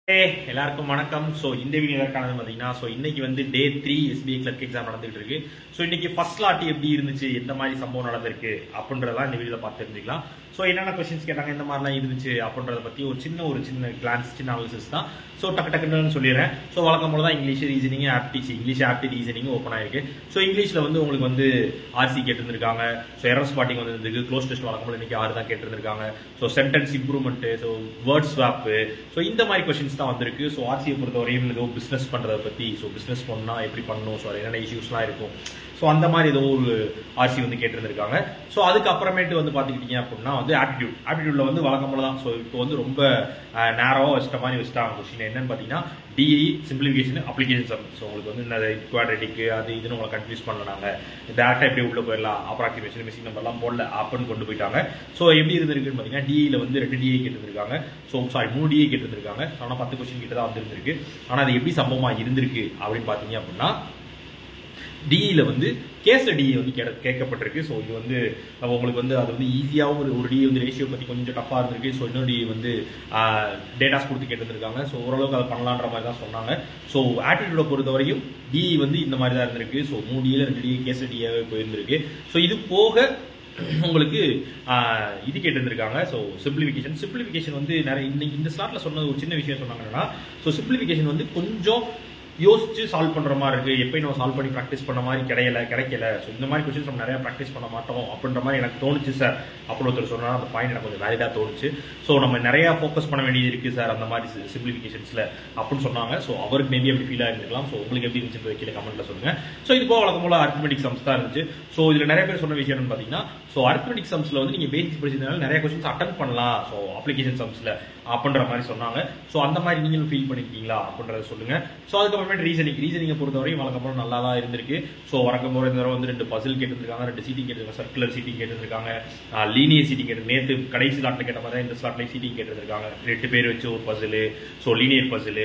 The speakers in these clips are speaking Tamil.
எல்லாருக்கும் வணக்கம். ஸோ இந்த வீடியோ எதற்கானது பார்த்தீங்கன்னா, ஸோ இன்னைக்கு வந்து டே 3 SBI கிளர்க் எக்ஸாம் நடந்துகிட்டு இருக்கு. ஸோ இன்னைக்கு ஃபர்ஸ்ட் லாட் எப்படி இருந்துச்சு, எந்த மாதிரி சம்பவம் நடந்திருக்கு அப்படின்றதான் இந்த வீடியோவில் பார்த்து தெரிஞ்சுக்கலாம். ஸோ என்னென்ன கொஸ்டின்ஸ் கேட்டாங்க, எந்த மாதிரிலாம் இருந்துச்சு அப்படின்றத பற்றி ஒரு சின்ன கிளான்ஸ், சின்ன அனாலிசிஸ் தான். ஸோ டக்குன்னு சொல்லிடுறேன். ஸோ வழக்கம் போல தான் English, reasoning, English apti reasoning open ஆயிருக்கு. ஸோ இங்கிலீஷில் வந்து உங்களுக்கு வந்து ஆர்சி கேட்டிருந்திருக்காங்க. ஸோ எரர் ஸ்பாட்டிங் வந்து க்ளோஸ் டெஸ்ட் வழக்கம் போல இன்னைக்கு 6 தான் கேட்டிருந்திருக்காங்க. So sentence improvement, so word swap, so இந்த மாதிரி கொஸ்டின்ஸ் தான் வந்திருக்கு. ஸோ ஆர்சியை பொறுத்தவரையும் ஏதோ பிஸ்னஸ் பண்ணுறதை பற்றி, ஸோ பிஸ்னஸ் பண்ணால் எப்படி பண்ணணும், ஸோ என்னென்ன இஷ்யூஸ்லாம் இருக்கும், ஸோ அந்த மாதிரி ஏதோ ஒரு ஆர்சி வந்து கேட்டிருந்திருக்காங்க. ஸோ அதுக்கப்புறமேட்டு வந்து பார்த்துக்கிட்டீங்க அப்படின்னா வந்து ஆப்டிடியூட்ல வந்து வழக்கம் போல தான். ஸோ இப்போ வந்து ரொம்ப நேரவாக வச்சிட்ட மாதிரி வச்சுட்டாங்க. கொஸ்டின் என்னன்னு பார்த்தீங்கன்னா DI simplification application sum. So உங்களுக்கு வந்து இந்த குவாட்ரேட்டிக் அது இதுன்னு உங்களை கன்ஃபியூஸ் பண்ணலாங்க. டேரக்டாக எப்படி உள்ள போயிடலாம், அப்ராக்சிமேஷன், மிஸ்ஸிங் நம்பர்லாம் போடல அப்படின்னு கொண்டு போயிட்டாங்க. ஸோ எப்படி இருந்திருக்குன்னு பார்த்தீங்கன்னா டிஇல வந்து 2 டிஏ கேட்டிருந்திருக்காங்க. ஸோ 3 டிஏ கேட்டிருந்திருக்காங்க. ஆனால் 10 கொஸ்டின் கிட்ட தான் வந்துருந்துருக்கு. ஆனால் அது எப்படி சம்பவமாக இருந்திருக்கு அப்படின்னு பார்த்தீங்க அப்படின்னா, டிஇல வந்து கேஸ்ல டிஏ வந்து கேட்கப்பட்டிருக்கு. ஸோ இது வந்து உங்களுக்கு வந்து அது வந்து ஈஸியாகவும் ஒரு டிஏ வந்து ரேஷியோ பற்றி கொஞ்சம் டஃபாக இருந்திருக்கு. ஸோ இன்னொரு டிஏ வந்து டேட்டாஸ் கொடுத்து கேட்டிருந்திருக்காங்க. ஸோ ஓரளவுக்கு அதை பண்ணலான்ற மாதிரி தான் சொன்னாங்க. ஸோ ஆட்டிடியூட பொறுத்த வரையும் டிஇ வந்து இந்த மாதிரி தான் இருந்திருக்கு. ஸோ 3 டிஏல 2 டிஏ கேஸ்ல டிஏவே போயிருந்திருக்கு. ஸோ இது போக உங்களுக்கு இது கேட்டிருந்திருக்காங்க. ஸோ சிம்பிளிஃபிகேஷன் வந்து நிறைய இன்னைக்கு இந்த ஸ்லாட்ல சொன்னது ஒரு சின்ன விஷயம் சொன்னாங்கன்னா, ஸோ சிம்பிளிஃபிகேஷன் வந்து கொஞ்சம் யோசிச்சு சால்வ் பண்ற மாதிரி இருக்கு. எப்பயும் நம்ம சால்வ் பண்ணி ப்ராக்டிஸ் பண்ண மாதிரி கிடைக்கல. ஸோ இந்த மாதிரி கொஸ்டின்ஸ் நம்ம நிறைய ப்ராக்டிஸ் பண்ண மாட்டோம் அப்படின்ற மாதிரி எனக்கு தோணுச்சு சார் அப்படின்னு ஒருத்தர் சொன்னா அந்த பாயிண்ட் எனக்கு கொஞ்சம் வேலிடா தோணுச்சு. ஸோ நம்ம நிறைய ஃபோக்கஸ் பண்ண வேண்டியது இருக்கு சார் அந்த மாதிரி சிம்பிளிஃபிகேஷன்ஸ்ல அப்படின்னு சொன்னாங்க. ஸோ அவருக்கு மேபி அப்படி ஃபீல் ஆயிருக்கலாம். ஸோ உங்களுக்கு எப்படி இருந்துச்சு கீழே கமெண்ட்ல சொல்லுங்க. ஸோ இது போக வழக்கம் போல அரித்மெட்டிக் சம்ஸ் தான் இருந்துச்சு. ஸோ இதுல நிறைய பேர் சொன்ன விஷயம் பார்த்தீங்கன்னா, ஸோ அரித்மெட்டிக் சம்ஸ்ல வந்து நீங்க பேசிக்ஸ் படிச்சதுனால நிறைய கொஸ்டின்ஸ் அட்டன் பண்ணலாம். ஸோ அப்ளிகேஷன் சம்ஸ்ல அப்படின்ற மாதிரி சொன்னாங்க. ஸோ அந்த மாதிரி நீங்களும் ஃபீல் பண்ணிருக்கீங்களா அப்படின்றத சொல்லுங்க. ஸோ அதுக்கப்புறமேட்டு ரீசனிங்கை பொறுத்தவரையும் வழக்கம் போல நல்லா தான் இருந்திருக்கு. ஸோ வழக்கம் போல இந்த தடவை வந்து 2 பசில் கேட்டிருக்காங்க, 2 சீட்டிங் கேட்டிருக்காங்க, சர்க்குலர் சீட்டிங் கேட்டிருக்காங்க, லீனியர் சீட்டிங் கேட்டு நேற்று கடைசி ஸ்லாட்ல கேட்ட மாதிரி இந்த ஸ்லாட்ல சீட்டிங் கேட்டிருக்காங்க. 8 பேர் வச்சு ஒரு பசில், ஸோ லீனியர் பசில்,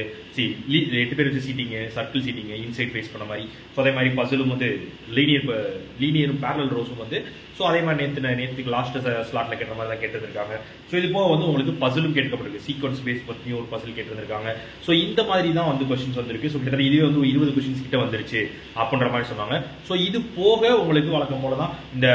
8 பேர் வச்சு seating, circle seating, inside face பண்ண மாதிரி. ஸோ அதே மாதிரி பசிலும் வந்து லீனியரும் பேரலல் ரோஸும் வந்து ஸோ அதே மாதிரி நேற்றுக்கு லாஸ்ட் ஸ்லாட்ல கேட்ட மாதிரி தான் கேட்டிருக்காங்க. ஸோ இது போக வந்து உங்களுக்கு பசிலும் கேட்கப்பட்டிருக்கு. சீக்வன்ஸ் பேஸ் பற்றியும் ஒரு பசில் கேட்டிருக்காங்க. ஸோ இந்த மாதிரி தான் வந்து கொஸ்டின்ஸ் வந்திருக்கு. ஸோ கிட்டத்தட்ட இதுவே வந்து 20 கொஸ்டின்ஸ் கிட்ட வந்துருச்சு அப்படின்ற மாதிரி சொன்னாங்க. ஸோ இது போக உங்களுக்கு வழக்கம் போல தான் இந்த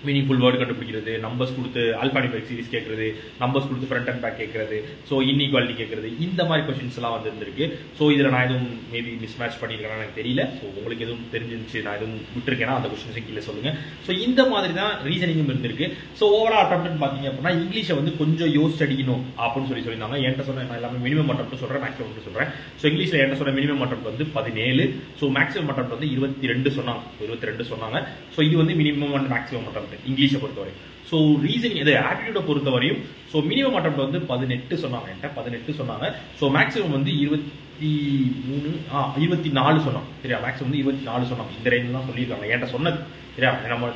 மீனிங்ஃபுல் வேர்டு கண்டுபிடிக்கிறது, நம்பர்ஸ் கொடுத்து ஆல்பானிக் சீரிஸ் கேட்கறது, நம்பர்ஸ் கொடுத்து ஃப்ரண்ட் அண்ட் பேக் கேட்கறது, ஸோ இன்இக்வாலிட்டி கேட்கறது, இந்த மாதிரி கொஸ்டின்ஸ் எல்லாம் வந்துருக்கு. ஸோ இதில் நான் எதுவும் மேபி மிஸ் மேட்ச் பண்ணியிருக்கேன்னு எனக்கு தெரியல. ஸோ உங்களுக்கு எதுவும் தெரிஞ்சிருந்துச்சு, நான் எதுவும் விட்டுருக்கேன்னா அந்த கொஸ்டின்ஸை கீழே சொல்லுங்க. ஸோ இந்த மாதிரி தான் ரீசனிங்கும் இருந்திருக்கு. ஸோ ஓவரால் அட்டம்ப்ட் பார்த்தீங்க அப்படின்னா இங்கிலீஷை வந்து கொஞ்சம் யோசிச்சு அடிக்கணும் அப்படின்னு சொல்லியிருந்தாங்க. என்கிட்ட சொன்ன நான் எல்லாமே மினிமம் அட்டம்ப்ட் சொல்கிறேன், மேக்ஸிமம் சொல்கிறேன். ஸோ இங்கிலீஷில் என்கிட்ட சொன்ன மினிமம் அட்டம்ப்ட் வந்து 17. ஸோ மேக்ஸிமம் அட்டம்ப்ட் வந்து 22 சொன்னாங்க. ஸோ இது வந்து மினிமம் அண்ட் மேக்ஸிமம் அட்டம்ப்ட் இங்கிலீஷை பொறுத்தவரை. ஸோ ரீசனிங் இது ஆப்டிடியூட பொறுத்தவரையும் ஸோ மினிமம் அட்டம்ப்ட் வந்து 18 சொன்னாங்க. என்கிட்ட 18 சொன்னாங்க. ஸோ மேக்ஸிமம் வந்து 24 சொன்னாங்க. சரியா, மேக்ஸிமம் வந்து 24 சொன்னாங்க. இந்த ரேஞ்ச் தான் சொல்லியிருக்காங்க என்கிட்ட சொன்னது. சரியா,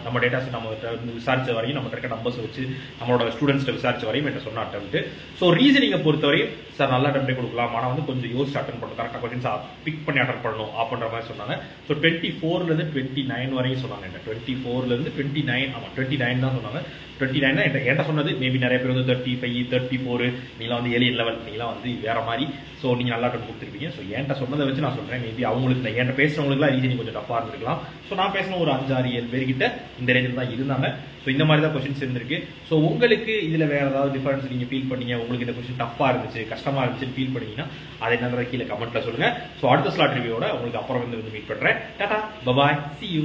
நம்ம டேட்டாஸ் நம்ம விசாரிச்ச வரையும், நம்ம இருக்க நம்பர்ஸ் வச்சு நம்மளோட ஸ்டூடெண்ட்ஸ் விசாரிச்ச வரையும் என்ன சொன்ன அட்டம்ப்ட். ஸோ ரீசனிங்கை பொறுத்தவரையும் சார் நல்ல அட்டம்ப்டே கொடுக்கலாம், ஆனால் வந்து கொஞ்சம் யோசிச்சு அட்டன் பண்ணணும், கரெக்டாக கொஸ்டின்ஸ் பிக் பண்ணி அட்டன் பண்ணணும் அப்படின்ற மாதிரி சொன்னாங்க. ஸோ 24லேருந்து 29 வரையும் சொன்னாங்க. 24லேருந்து 29, ஆமாம் 29 தான் சொன்னாங்க. 29 தான் என்கிட்ட சொன்னது. மேபி நிறைய பேர் வந்து 35, 34, நீங்களாம் வந்து ஏலியன் லெவல், நீங்களாம் வந்து வேற மாதிரி. ஸோ நீங்கள் நல்லா அட்டன் கொடுத்துருப்பீங்க. ஸோ என்கிட்ட சொன்னதை வச்சு நான் சொல்கிறேன். மேபி அவங்களுக்கு என்கிட்ட பேசுகிறவங்களுக்குலாம் ரீசனிங் கொஞ்சம் டஃபாக இருந்திருக்கலாம். ஸோ நான் பேசின ஒரு 5-6-7 பேர்கிட்ட இந்த ரேஞ்சில் தான் இருந்தாங்க. ஸோ இந்த மாதிரி தான் கொஸ்டின்ஸ் இருந்திருக்கு. ஸோ உங்களுக்கு இதில் வேற ஏதாவது டிஃபரன்ஸ் நீங்கள் ஃபீல் பண்ணீங்க, உங்களுக்கு இந்த கொஸ்டின் டஃபாக இருந்துச்சு, கஷ்டமாக இருந்துச்சுன்னு ஃபீல் பண்ணீங்கன்னா அதை என்னன்றத கீழே கமெண்ட்ல சொல்லுங்க. ஸோ அடுத்த ஸ்லாட் ரிவ்யூவோட உங்களுக்கு அப்புறம் வந்து மீட் பண்ணுறேன். Tata, bye bye, see you.